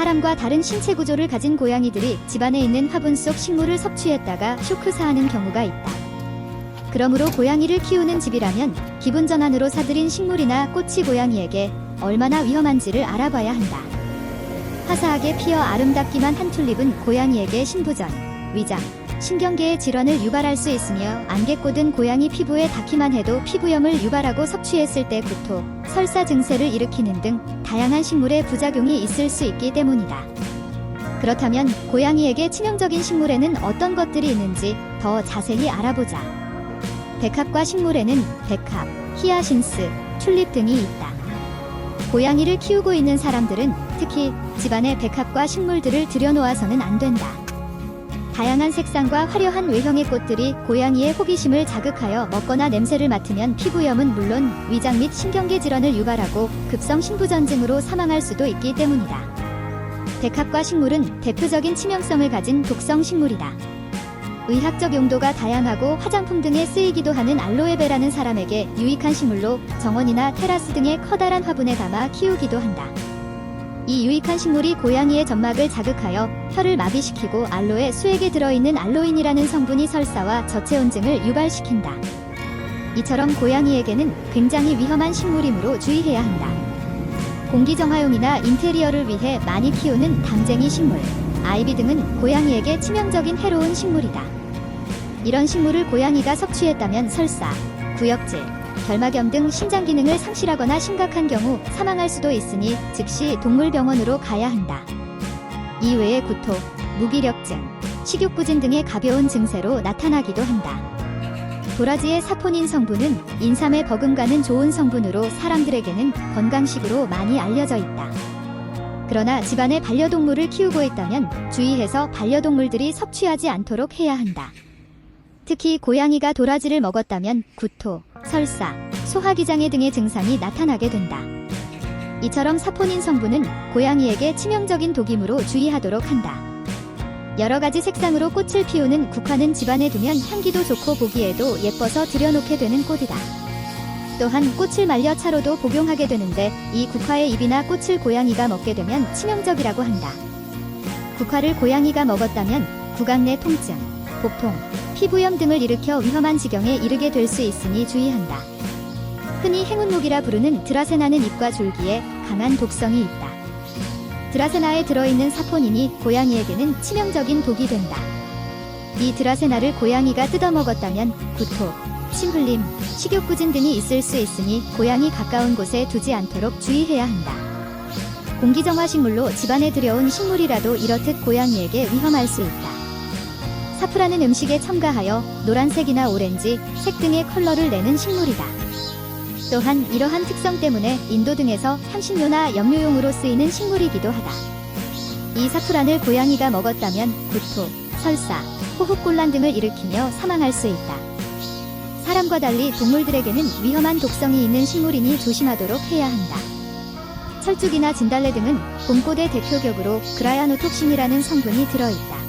사람과 다른 신체 구조를 가진 고양이들이 집안에 있는 화분 속 식물을 섭취했다가 쇼크사하는 경우가 있다. 그러므로 고양이를 키우는 집이라면 기분 전환으로 사들인 식물이나 꽃이 고양이에게 얼마나 위험한지를 알아봐야 한다. 화사하게 피어 아름답기만 한 튤립은 고양이에게 신부전, 위장, 신경계의 질환을 유발할 수 있으며 안개 꽂은 고양이 피부에 닿기만 해도 피부염을 유발하고 섭취했을 때 구토, 설사 증세를 일으키는 등 다양한 식물의 부작용이 있을 수 있기 때문이다. 그렇다면 고양이에게 치명적인 식물에는 어떤 것들이 있는지 더 자세히 알아보자. 백합과 식물에는 백합, 히아신스, 튤립 등이 있다. 고양이를 키우고 있는 사람들은 특히 집안에 백합과 식물들을 들여놓아서는 안 된다. 다양한 색상과 화려한 외형의 꽃들이 고양이의 호기심을 자극하여 먹거나 냄새를 맡으면 피부염은 물론 위장 및 신경계 질환을 유발하고 급성 신부전증으로 사망할 수도 있기 때문이다. 백합과 식물은 대표적인 치명성을 가진 독성 식물이다. 의학적 용도가 다양하고 화장품 등에 쓰이기도 하는 알로에베라는 사람에게 유익한 식물로 정원이나 테라스 등의 커다란 화분에 담아 키우기도 한다. 이 유익한 식물이 고양이의 점막을 자극하여 혀를 마비시키고 알로에 수액에 들어있는 알로인이라는 성분이 설사와 저체온증을 유발시킨다. 이처럼 고양이에게는 굉장히 위험한 식물이므로 주의해야 한다. 공기정화용이나 인테리어를 위해 많이 키우는 담쟁이 식물, 아이비 등은 고양이에게 치명적인 해로운 식물이다. 이런 식물을 고양이가 섭취했다면 설사, 구역질, 결막염 등 신장 기능을 상실하거나 심각한 경우 사망할 수도 있으니 즉시 동물병원으로 가야 한다. 이외에 구토, 무기력증, 식욕부진 등의 가벼운 증세로 나타나기도 한다. 도라지의 사포닌 성분은 인삼에 버금가는 좋은 성분으로 사람들에게는 건강식으로 많이 알려져 있다. 그러나 집안에 반려동물을 키우고 있다면 주의해서 반려동물들이 섭취하지 않도록 해야 한다. 특히 고양이가 도라지를 먹었다면 구토, 설사, 소화기장애 등의 증상이 나타나게 된다. 이처럼 사포닌 성분은 고양이에게 치명적인 독이므로 주의하도록 한다. 여러가지 색상으로 꽃을 피우는 국화는 집안에 두면 향기도 좋고 보기에도 예뻐서 들여놓게 되는 꽃이다. 또한 꽃을 말려 차로도 복용하게 되는데 이 국화의 잎이나 꽃을 고양이가 먹게 되면 치명적이라고 한다. 국화를 고양이가 먹었다면 구강 내 통증, 복통, 피부염 등을 일으켜 위험한 지경에 이르게 될 수 있으니 주의한다. 흔히 행운목이라 부르는 드라세나는 잎과 줄기에 강한 독성이 있다. 드라세나에 들어있는 사포닌이 고양이에게는 치명적인 독이 된다. 이 드라세나를 고양이가 뜯어먹었다면 구토, 침흘림, 식욕부진 등이 있을 수 있으니 고양이 가까운 곳에 두지 않도록 주의해야 한다. 공기정화식물로 집안에 들여온 식물이라도 이렇듯 고양이에게 위험할 수 있다. 사프라는 음식에 첨가하여 노란색이나 오렌지, 색 등의 컬러를 내는 식물이다. 또한 이러한 특성 때문에 인도 등에서 향신료나 염료용으로 쓰이는 식물이기도 하다. 이 사프란을 고양이가 먹었다면 구토, 설사, 호흡곤란 등을 일으키며 사망할 수 있다. 사람과 달리 동물들에게는 위험한 독성이 있는 식물이니 조심하도록 해야 한다. 철쭉이나 진달래 등은 봄꽃의 대표격으로 그라야노톡신이라는 성분이 들어있다.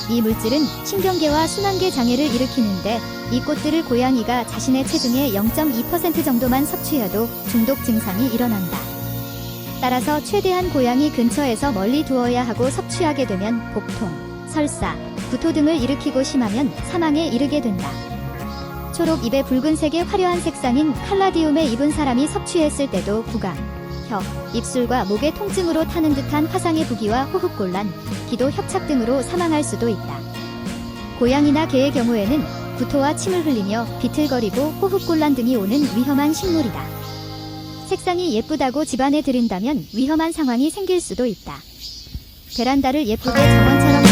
이 물질은 신경계와 순환계 장애를 일으키는데 이 꽃들을 고양이가 자신의 체중의 0.2% 정도만 섭취해도 중독 증상이 일어난다. 따라서 최대한 고양이 근처에서 멀리 두어야 하고 섭취하게 되면 복통, 설사, 구토 등을 일으키고 심하면 사망에 이르게 된다. 초록 잎의 붉은색의 화려한 색상인 칼라디움에 입은 사람이 섭취했을 때도 구강, 혀, 입술과 목의 통증으로 타는 듯한 화상의 부기와 호흡곤란, 기도 협착 등으로 사망할 수도 있다. 고양이나 개의 경우에는 구토와 침을 흘리며 비틀거리고 호흡곤란 등이 오는 위험한 식물이다. 색상이 예쁘다고 집안에 들인다면 위험한 상황이 생길 수도 있다. 베란다를 예쁘게 정원처럼